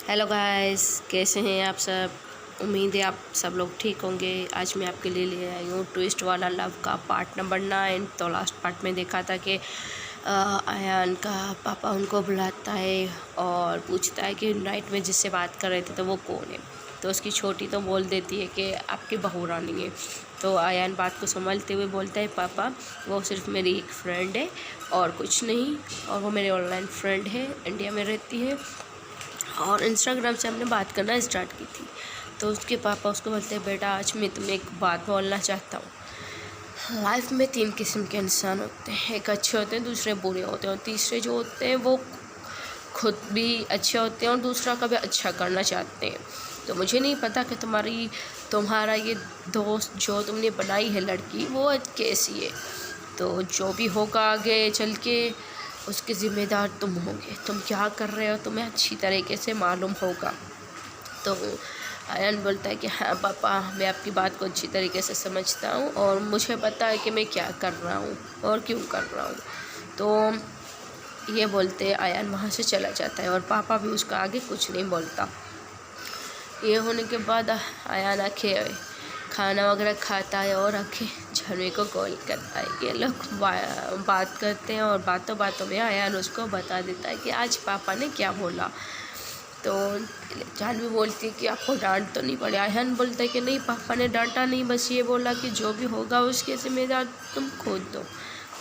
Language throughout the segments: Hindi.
हेलो गाइस, कैसे हैं आप सब। उम्मीद है आप सब लोग ठीक होंगे। आज मैं आपके लिए ले आई हूँ ट्विस्ट वाला लव का पार्ट नंबर 9। तो लास्ट पार्ट में देखा था कि अयान का पापा उनको बुलाता है और पूछता है कि नाइट में जिससे बात कर रहे थे तो वो कौन है। तो उसकी छोटी तो बोल देती है कि आपकी बहू रानी है। तो अयान बात को संभालते हुए बोलता है, पापा वो सिर्फ मेरी एक फ्रेंड है और कुछ नहीं, और वो मेरी ऑनलाइन फ्रेंड है, इंडिया में रहती है और इंस्टाग्राम से हमने बात करना स्टार्ट की थी। तो उसके पापा उसको बोलते हैं, बेटा आज मैं तुम्हें एक बात बोलना चाहता हूँ। लाइफ में 3 किस्म के इंसान होते हैं, एक अच्छे होते हैं, दूसरे बुरे होते हैं और तीसरे जो होते हैं वो खुद भी अच्छे होते हैं और दूसरा का भी अच्छा करना चाहते हैं। तो मुझे नहीं पता कि तुम्हारा ये दोस्त जो तुमने बनाई है लड़की वो कैसी है। तो जो भी होगा आगे चल के उसके ज़िम्मेदार तुम होगे। तुम क्या कर रहे हो तुम्हें अच्छी तरीके से मालूम होगा। तो आयन बोलता है कि हाँ पापा, मैं आपकी बात को अच्छी तरीके से समझता हूँ और मुझे पता है कि मैं क्या कर रहा हूँ और क्यों कर रहा हूँ। तो ये बोलते आयन वहाँ से चला जाता है और पापा भी उसका आगे कुछ नहीं बोलता। ये होने के बाद आयन आके खाना वगैरह खाता है और आके जानवी को कॉल करता है। ये लोग बात करते हैं और बातों बातों में आयन उसको बता देता है कि आज पापा ने क्या बोला। तो जानवी बोलती है कि आपको डांट तो नहीं पड़े। आयन बोलता है कि नहीं पापा ने डांटा नहीं, बस ये बोला कि जो भी होगा उसके ज़िम्मेदार तुम खुद दो।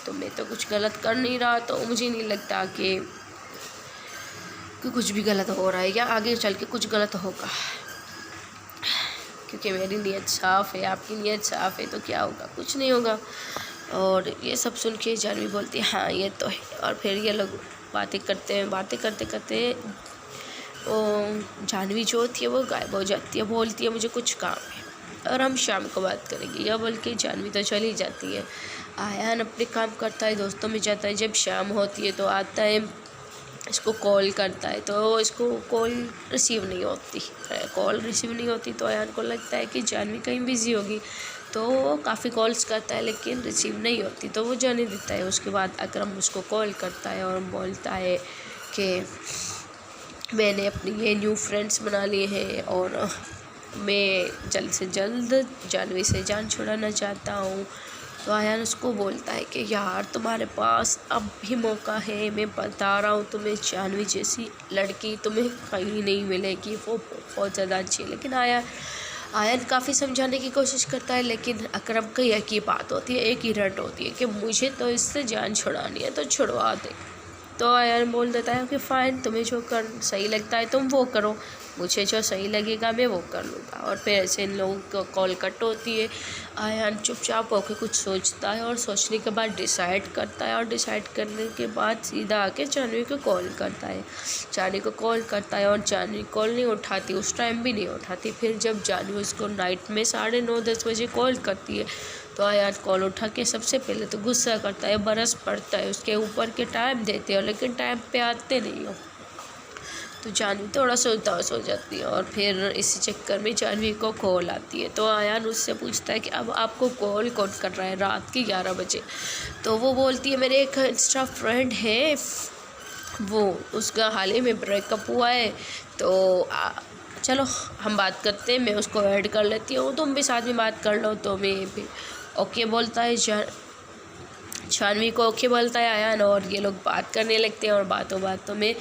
तो मैं तो कुछ गलत कर नहीं रहा, तो मुझे नहीं लगता कि कुछ भी गलत हो रहा है या आगे चल के कुछ गलत होगा, क्योंकि मेरी नीयत साफ़ है, आपकी नीयत साफ़ है, तो क्या होगा, कुछ नहीं होगा। और ये सब सुन के जानवी बोलती है हाँ ये तो है। और फिर ये लोग बातें करते करते वो जानवी जो होती है वो गायब हो जाती है, बोलती है मुझे कुछ काम है और हम शाम को बात करेंगे। यह बोल के जानवी तो चली जाती है। आयन अपने काम करता है, दोस्तों में जाता है। जब शाम होती है तो आता है, इसको कॉल करता है तो इसको कॉल रिसीव नहीं होती। तो अयान को लगता है कि जानवी कहीं बिज़ी होगी, तो वो काफ़ी कॉल्स करता है लेकिन रिसीव नहीं होती, तो वो जाने देता है। उसके बाद अकरम उसको कॉल करता है और बोलता है कि मैंने अपनी ये न्यू फ्रेंड्स बना लिए हैं और मैं जल्द से जल्द जानवी से जान छुड़ाना चाहता हूँ। तो आयन उसको बोलता है कि यार तुम्हारे पास अब भी मौका है, मैं बता रहा हूँ तुम्हें, जानवी जैसी लड़की तुम्हें कहीं नहीं मिलेगी, वो बहुत ज़्यादा अच्छी है। लेकिन आयन काफ़ी समझाने की कोशिश करता है, लेकिन अकरम की एक ही बात होती है, एक ही रट होती है कि मुझे तो इससे जान छुड़ानी है तो छुड़वा दे। तो आयन बोल देता है कि फ़ाइन, तुम्हें जो कर सही लगता है तुम वो करो, मुझे जो सही लगेगा मैं वो कर लूँगा। और फिर ऐसे इन लोगों को कॉल कट होती है। आयन चुपचाप होकर कुछ सोचता है और सोचने के बाद डिसाइड करता है और डिसाइड करने के बाद सीधा आके जानवी को कॉल करता है। और जानवी कॉल नहीं उठाती, उस टाइम भी नहीं उठाती। फिर जब जानवी उसको नाइट में 9:30-10 बजे कॉल करती है तो आयन कॉल उठा के सबसे पहले तो गुस्सा करता है, बरस पड़ता है उसके ऊपर के टाइम देते हो लेकिन टाइम पे आते नहीं हो। तो जानवी थोड़ा सा उदास हो जाती है और फिर इसी चक्कर में जानवी को कॉल आती है। तो आयन उससे पूछता है कि अब आपको कॉल कौन कर रहा है रात के 11 बजे। तो वो बोलती है मेरे एक इंस्टा फ्रेंड है, वो उसका हाल ही में ब्रेकअप हुआ है, तो चलो हम बात करते हैं, मैं उसको ऐड कर लेती हूँ, तुम भी साथ में बात कर लो। तो मैं भी ओके बोलता है, जानवी को ओके बोलता है आयन, और ये लोग बात करने लगते हैं। और बातों बातों में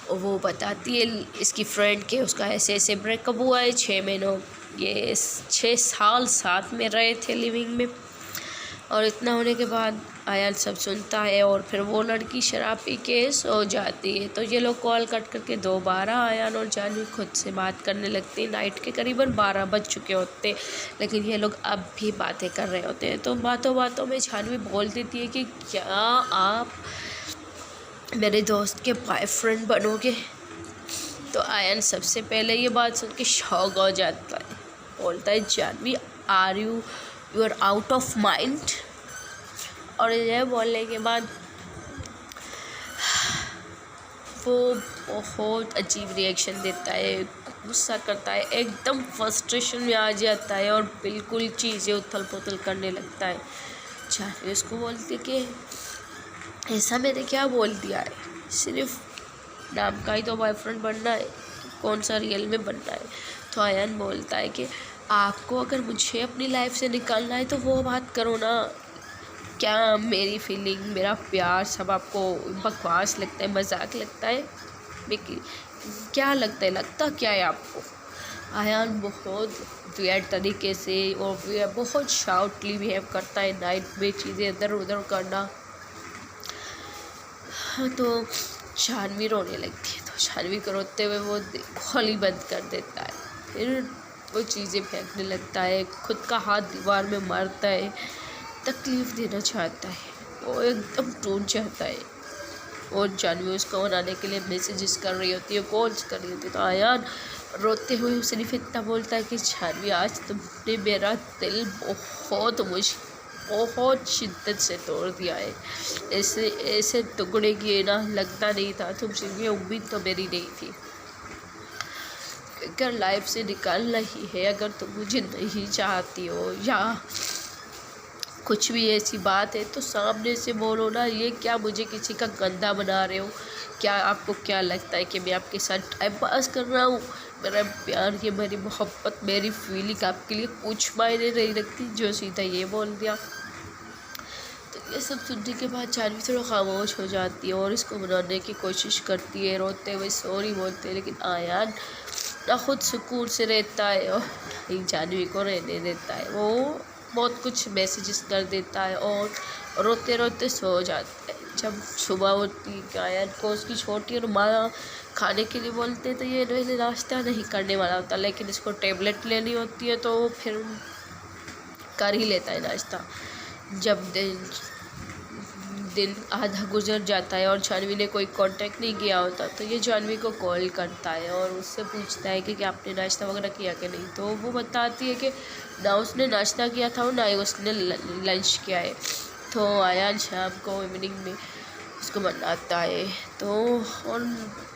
वो बताती है इसकी फ्रेंड के उसका ऐसे ब्रेकअप हुआ है, 6 महीनों, ये 6 साल साथ में रहे थे लिविंग में। और इतना होने के बाद आयन सब सुनता है और फिर वो लड़की शराब पी के सो जाती है। तो ये लोग कॉल कट करके दोबारा आयन और जानवी खुद से बात करने लगते हैं। नाइट के करीबन 12 बज चुके होते, लेकिन ये लोग अब भी बातें कर रहे होते हैं। तो बातों बातों में जानवी बोल देती है कि क्या आप मेरे दोस्त के बॉयफ्रेंड बनोगे। तो आयन सबसे पहले ये बात सुन के शॉक हो जाता है, बोलता है Janvi you are out of mind. और यह बोलने के बाद वो बहुत अजीब रिएक्शन देता है, गुस्सा करता है, एकदम फ्रस्ट्रेशन में आ जाता है और बिल्कुल चीज़ें उथल पुथल करने लगता है। जानवी उसको बोलती है कि ऐसा मैंने क्या बोल दिया है, सिर्फ नाम का ही तो बॉयफ्रेंड बनना है, कौन सा रियल में बनना है। तो आयान बोलता है कि आपको अगर मुझे अपनी लाइफ से निकालना है तो वो बात करो ना, क्या मेरी फीलिंग, मेरा प्यार सब आपको बकवास लगता है, मजाक लगता है, क्या लगता क्या है आपको। आयान बहुत वियर्ड तरीके से और बहुत शाउटली बिहेव करता है, नाइट में चीज़ें इधर उधर करना। तो जानवी रोने लगती है, तो जानवी को रोते हुए वो खोली बंद कर देता है। फिर वो चीज़ें फेंकने लगता है, खुद का हाथ दीवार में मारता है, तकलीफ़ देना चाहता है, वो एकदम टूट जाता है। और जानवी उसको मनाने के लिए मैसेजेस कर रही होती है, कॉल्स कर रही होती है। तो आयान रोते हुए सिर्फ इतना बोलता है कि जानवी आज तुमने मेरा दिल बहुत शिद्दत से तोड़ दिया है, ऐसे ऐसे टुकड़े किए ना, लगता नहीं था तुमसे, ये उम्मीद तो मेरी नहीं थी। अगर लाइफ से निकालना ही है, अगर तुम मुझे नहीं चाहती हो या कुछ भी ऐसी बात है तो सामने से बोलो ना, ये क्या मुझे किसी का गंदा बना रहे हो। क्या आपको क्या लगता है कि मैं आपके साथ टाइम पास कर रहा हूँ। मेरा प्यार, ये मेरी मोहब्बत, मेरी फीलिंग आपके लिए कुछ मायने नहीं रखती, जो सीधा ये बोल दिया। तो ये सब सुनने के बाद जानवी थोड़ा खामोश हो जाती है और इसको मनाने की कोशिश करती है, रोते हुए सॉरी बोलते हैं। लेकिन आयान ना खुद सुकून से रहता है और जानवी को रहने देता है। वो बहुत कुछ मैसेजेस कर देता है और रोते रोते सो जाता है। जब सुबह होती है, आयान को उसकी छोटी और माँ खाने के लिए बोलते हैं, तो ये पहले नाश्ता नहीं करने वाला होता, लेकिन इसको टेबलेट लेनी होती है तो फिर कर ही लेता है नाश्ता। जब दिन आधा गुजर जाता है और जानवी ने कोई कांटेक्ट नहीं किया होता, तो ये जानवी को कॉल करता है और उससे पूछता है कि आपने नाश्ता वगैरह किया कि नहीं। तो वो बताती है कि ना उसने नाश्ता किया था और ना ही उसने लंच किया है। तो आयान शाम को इवनिंग में उसको मनाता है, तो और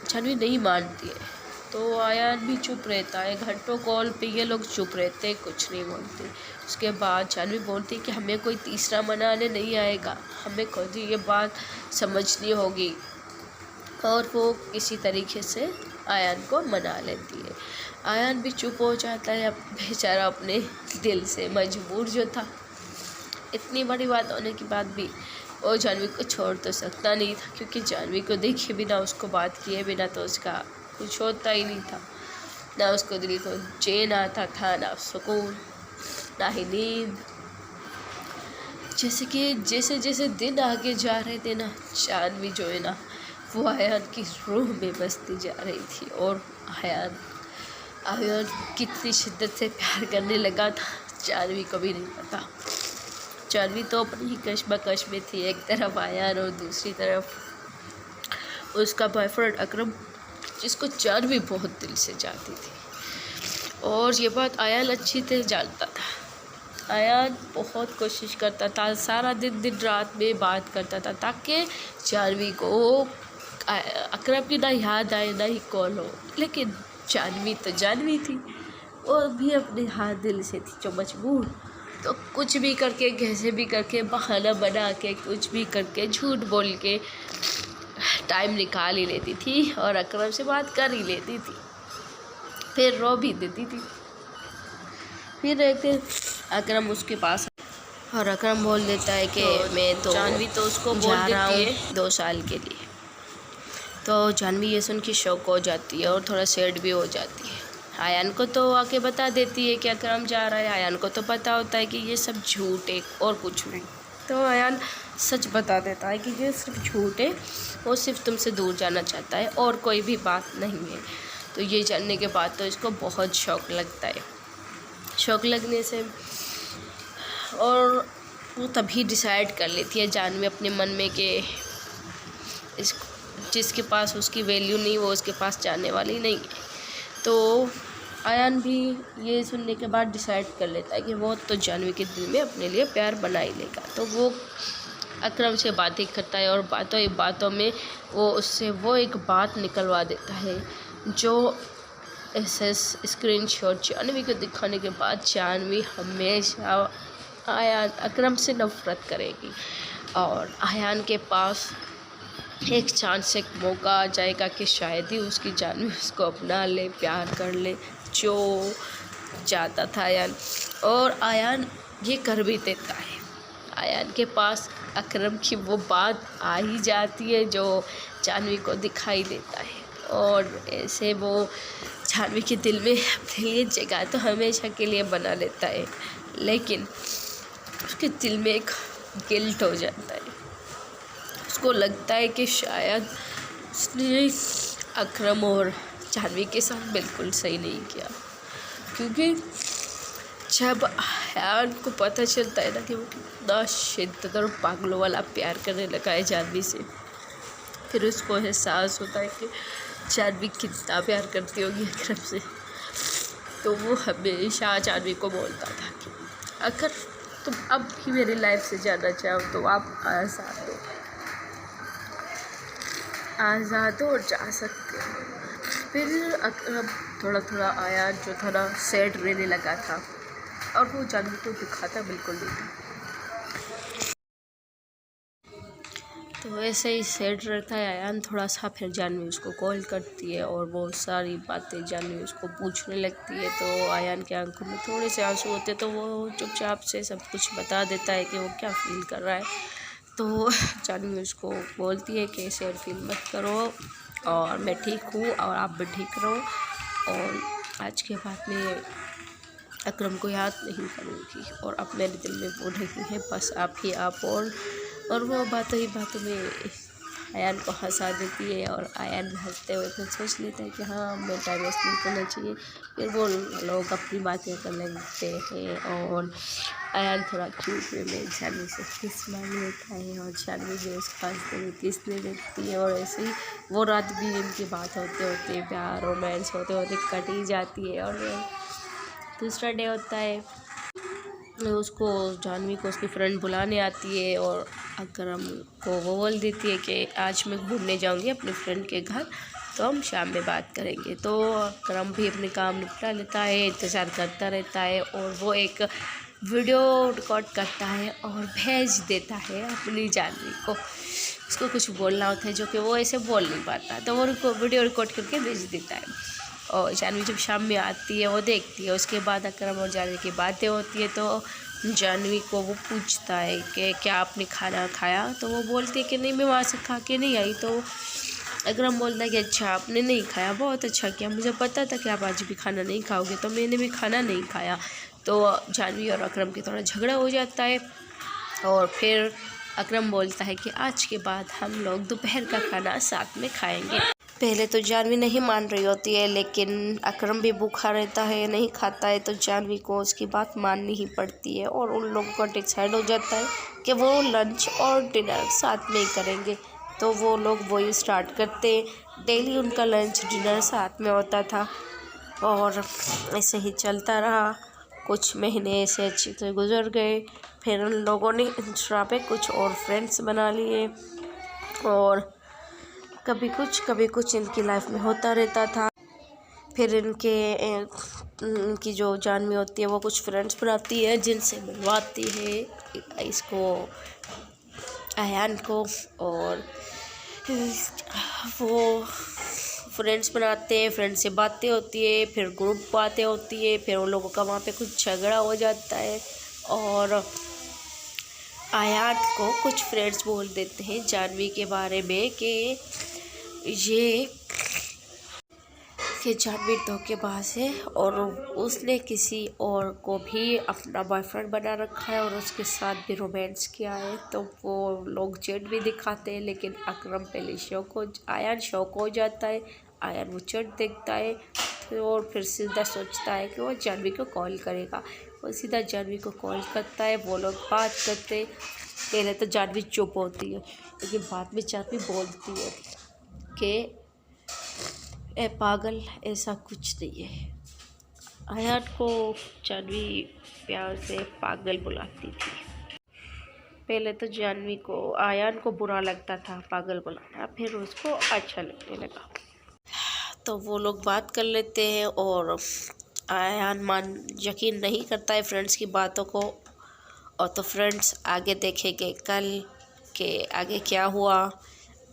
जानवी नहीं मानती है। तो आयान भी चुप रहता है, घंटों कॉल पे ये लोग चुप रहते हैं, कुछ नहीं बोलते। उसके बाद जानवी बोलती है कि हमें कोई तीसरा मनाने नहीं आएगा, हमें खुद ही ये बात समझनी होगी। और वो किसी तरीके से आयान को मना लेती है। आयान भी चुप हो जाता है, अब बेचारा अपने दिल से मजबूर जो था। इतनी बड़ी बात होने के बाद भी वो जानवी को छोड़ तो सकता नहीं था, क्योंकि जानवी को देखे बिना, उसको बात किए बिना तो उसका कुछ होता ही नहीं था। ना उसको दिल को चैन आता था, ना सुकून, ना ही नींद। जैसे जैसे दिन आगे जा रहे थे ना, जानवी जो है ना वो आयान की रूह में बसती जा रही थी। और आयान कितनी शिद्दत से प्यार करने लगा था, जानवी को भी नहीं पता। जानवी तो अपनी ही कश्मकश में थी, एक तरफ आयान और दूसरी तरफ उसका बॉयफ्रेंड अकरम, जिसको जानवी बहुत दिल से चाहती थी। और ये बात आयान अच्छी तरह जानता था। आयान बहुत कोशिश करता था, सारा दिन रात में बात करता था, ताकि जानवी को अकरम की ना याद आए ना ही कॉल हो। लेकिन जानवी तो जानवी थी, वो भी अपने हाथ दिल से थी जो मजबूर। तो कुछ भी करके, कैसे भी करके, बहाना बना के, कुछ भी करके, झूठ बोल के टाइम निकाल ही लेती थी और अकरम से बात कर ही लेती थी, फिर रो भी देती थी। फिर एक दिन अकरम उसके पास और अकरम बोल देता है कि मैं तो जानवी तो उसको बोल देती है 2 साल के लिए। तो जानवी ये सुन के शौक हो जाती है और थोड़ा सैड भी हो जाती है। आयान को तो आके बता देती है कि अकरम जा रहा है। आयान को तो पता होता है कि ये सब झूठ है और कुछ नहीं। तो आयान सच बता देता है कि ये सिर्फ झूठ है, वो सिर्फ तुमसे दूर जाना चाहता है और कोई भी बात नहीं है। तो ये जानने के बाद तो इसको बहुत शौक लगता है। शौक लगने से और वो तभी डिसाइड कर लेती है जानवी अपने मन में कि इस जिसके पास उसकी वैल्यू नहीं, वो उसके पास जाने वाली नहीं है। तो आयान भी ये सुनने के बाद डिसाइड कर लेता है कि वो तो जानवी के दिल में अपने लिए प्यार बना ही लेगा। तो वो अकरम से बातें करता है और बातों में वो उससे वो एक बात निकलवा देता है, जो ऐसे स्क्रीनशॉट जानवी को दिखाने के बाद जानवी हमेशा अकरम से नफरत करेगी और आयान के पास एक चांस, एक मौका आ जाएगा कि शायद ही उसकी जानवी उसको अपना ले, प्यार कर ले, जो चाहता था आयान। और आयान ये कर भी देता है। आयान के पास अकरम की वो बात आ ही जाती है जो जानवी को दिखाई देता है, और ऐसे वो जानवी के दिल में अपने लिए जगह तो हमेशा के लिए बना लेता है, लेकिन उसके दिल में एक गिल्ट हो जाता है। उसको लगता है कि शायद उसने अकरम और जानवी के साथ बिल्कुल सही नहीं किया, क्योंकि जब आयान को पता चलता है ना कि वो कितना शिद्दत और पागलों वाला प्यार करने लगा है जानवी से, फिर उसको एहसास होता है कि जानवी कितना प्यार करती होगी अकरम से। तो वो हमेशा जानवी को बोलता था कि अगर तुम अब भी मेरी लाइफ से जाना चाहो तो आप आज़ाद हो और जा सकते हो। फिर अकरम थोड़ा थोड़ा आयान जो था ना सैड रहने लगा था, और वो जानवी को दिखाता बिल्कुल नहीं था। तो वैसे ही सैड रहता है आयान थोड़ा सा। फिर जानवी उसको कॉल करती है और वो सारी बातें जानवी उसको पूछने लगती है। तो आयान के आंखों में थोड़े से आंसू होते, तो वो चुपचाप से सब कुछ बता देता है कि वो क्या फील कर रहा है। तो जानवी उसको बोलती है कि सैड फील मत करो, और मैं ठीक हूँ और आप भी ठीक रहो, और आज के बाद में अकरम को याद नहीं करूँगी, और अब मेरे दिल में वो नहीं है, बस आप ही आप। और वो बातों ही बातों में आयान को हंसा देती है, और आयान हंसते हुए फिर सोच लेता है कि हाँ मैं टाइम वेस्ट नहीं करना चाहिए। फिर वो लोग अपनी बातें करने लगते हैं, और आयान थोड़ा क्यूट वे में जानवी से किस मांग लेता है, और जानवी भी उसके पास किसने देखती है, और ऐसे ही वो रात भी इनकी बात होते होते, प्यार रोमांस होते होते कट ही जाती है। और दूसरा डे होता है, उसको जानवी को उसकी फ्रेंड बुलाने आती है, और अकरम को वो बोल देती है कि आज मैं घूमने जाऊंगी अपने फ्रेंड के घर, तो हम शाम में बात करेंगे। तो अकरम भी अपने काम निपटा लेता है, इंतज़ार करता रहता है, और वो एक वीडियो रिकॉर्ड करता है और भेज देता है अपनी जानवी को। उसको कुछ बोलना होता है जो कि वो ऐसे बोल नहीं पाता, तो वो वीडियो रिकॉर्ड करके भेज देता है। और जानवी जब शाम में आती है वो देखती है। उसके बाद अकरम और जानवी की बातें होती है, तो जानवी को वो पूछता है कि क्या आपने खाना खाया, तो वो बोलती है कि नहीं मैं वहाँ से खा के नहीं आई। तो अकरम बोलता है कि अच्छा आपने नहीं खाया, बहुत अच्छा किया, मुझे पता था कि आप आज भी खाना नहीं खाओगे, तो मैंने भी खाना नहीं खाया। तो जानवी और अकरम की थोड़ा झगड़ा हो जाता है, और फिर अकरम बोलता है कि आज के बाद हम लोग दोपहर का खाना साथ में खाएंगे। पहले तो जानवी नहीं मान रही होती है, लेकिन अकरम भी भूखा रहता है, नहीं खाता है, तो जानवी को उसकी बात माननी ही पड़ती है, और उन लोगों का डिसाइड हो जाता है कि वो लंच और डिनर साथ में ही करेंगे। तो वो लोग वही स्टार्ट करते। डेली उनका लंच डिनर साथ में होता था, और ऐसे ही चलता रहा। कुछ महीने ऐसे अच्छे से गुजर गए। फिर उन लोगों ने इंस्टा पे कुछ और फ्रेंड्स बना लिए, और कभी कुछ इनकी लाइफ में होता रहता था। फिर इनकी जो जानवी होती है वो कुछ फ्रेंड्स बनाती है, जिनसे मिलवाती है इसको आयान को, और वो फ्रेंड्स बनाते हैं, फ्रेंड्स से बातें होती है, फिर ग्रुप बातें होती है, फिर उन लोगों का वहाँ पे कुछ झगड़ा हो जाता है, और आयान को कुछ फ्रेंड्स बोल देते हैं जानवी के बारे में कि जानवी धोखेबाज है, और उसने किसी और को भी अपना बॉयफ्रेंड बना रखा है, और उसके साथ भी रोमांस किया है। तो वो लोग चैट भी दिखाते हैं, लेकिन अकरम पहले आयान शौक हो जाता है। आयान वो चैट देखता है, और फिर सीधा सोचता है कि वो जानवी को कॉल करेगा। वो सीधा जानवी को कॉल करता है, वो लोग बात करते। पहले तो जानवी चुप होती है, लेकिन बाद में जानवी बोलती है कि ए पागल, ऐसा कुछ नहीं है। आयान को जानवी प्यार से पागल बुलाती थी। पहले तो जानवी को आयान को बुरा लगता था पागल बुलाना, फिर उसको अच्छा लगने लगा। तो वो लोग बात कर लेते हैं, और आयान यकीन नहीं करता है फ्रेंड्स की बातों को, और तो फ्रेंड्स आगे देखेंगे कल के आगे क्या हुआ।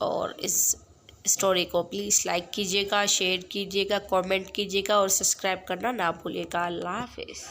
और इस स्टोरी को प्लीज़ लाइक कीजिएगा, शेयर कीजिएगा, कमेंट कीजिएगा और सब्सक्राइब करना ना भूलिएगा। अल्लाह हाफिज़।